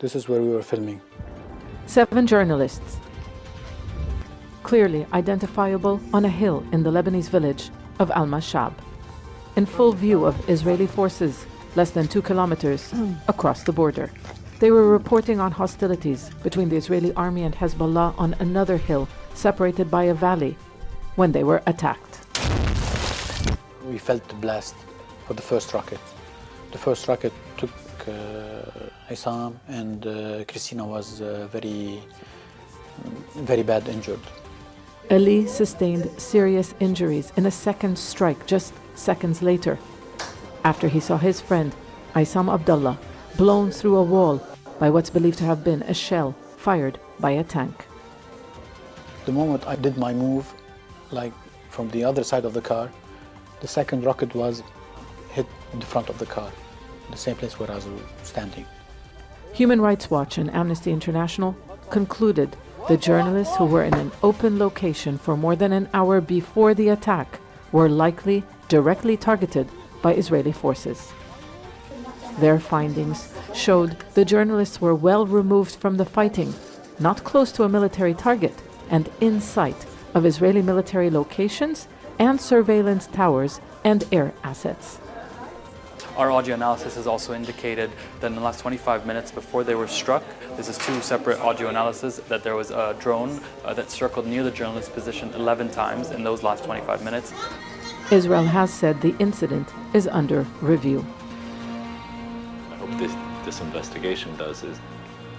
This is where we were filming. 7 journalists, clearly identifiable on a hill in the Lebanese village of Al-Mashab, in full view of Israeli forces less than 2 kilometers across the border. They were reporting on hostilities between the Israeli army and Hezbollah on another hill separated by a valley when they were attacked. We felt the blast of the first rocket. The first rocket took Isam, and Christina was very bad injured. Ali sustained serious injuries in a second strike just seconds later, after he saw his friend, Isam Abdullah, blown through a wall by what's believed to have been a shell fired by a tank. The moment I did my move, like from the other side of the car, the second rocket was hit the front of the car, the same place where I was standing. Human Rights Watch and Amnesty International concluded the journalists who were in an open location for more than an hour before the attack were likely directly targeted by Israeli forces. Their findings showed the journalists were well removed from the fighting, not close to a military target, and in sight of Israeli military locations and surveillance towers and air assets. Our audio analysis has also indicated that in the last 25 minutes before they were struck, this is 2 separate audio analyses, that there was a drone that circled near the journalist's position 11 times in those last 25 minutes. Israel has said the incident is under review. I hope this investigation does is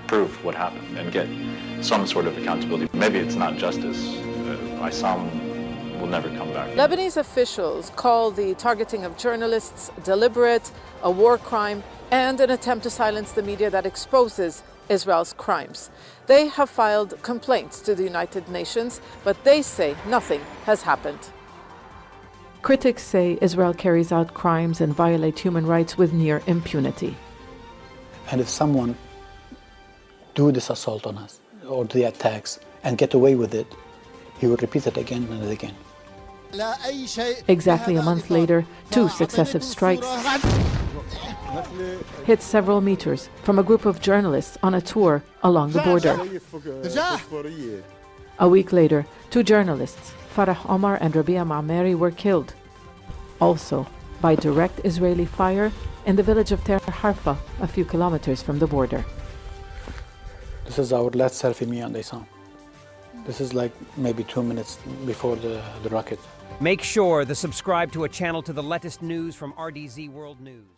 prove what happened and get some sort of accountability. Maybe it's not justice. Isam will never come back. Lebanese officials call the targeting of journalists deliberate, a war crime, and an attempt to silence the media that exposes Israel's crimes. They have filed complaints to the United Nations, but they say nothing has happened. Critics say Israel carries out crimes and violates human rights with near impunity. And if someone do this assault on us or the attacks and get away with it, he will repeat it again and again. Exactly a month later, 2 successive strikes hit several meters from a group of journalists on a tour along the border. A week later, 2 journalists, Farah Omar and Rabia Ma'mari, were killed, also by direct Israeli fire in the village of Ter Harfa, a few kilometers from the border. This is our last selfie, me and Isam. This is like maybe 2 minutes before the rocket. Make sure to subscribe to a channel to the latest news from RDZ World News.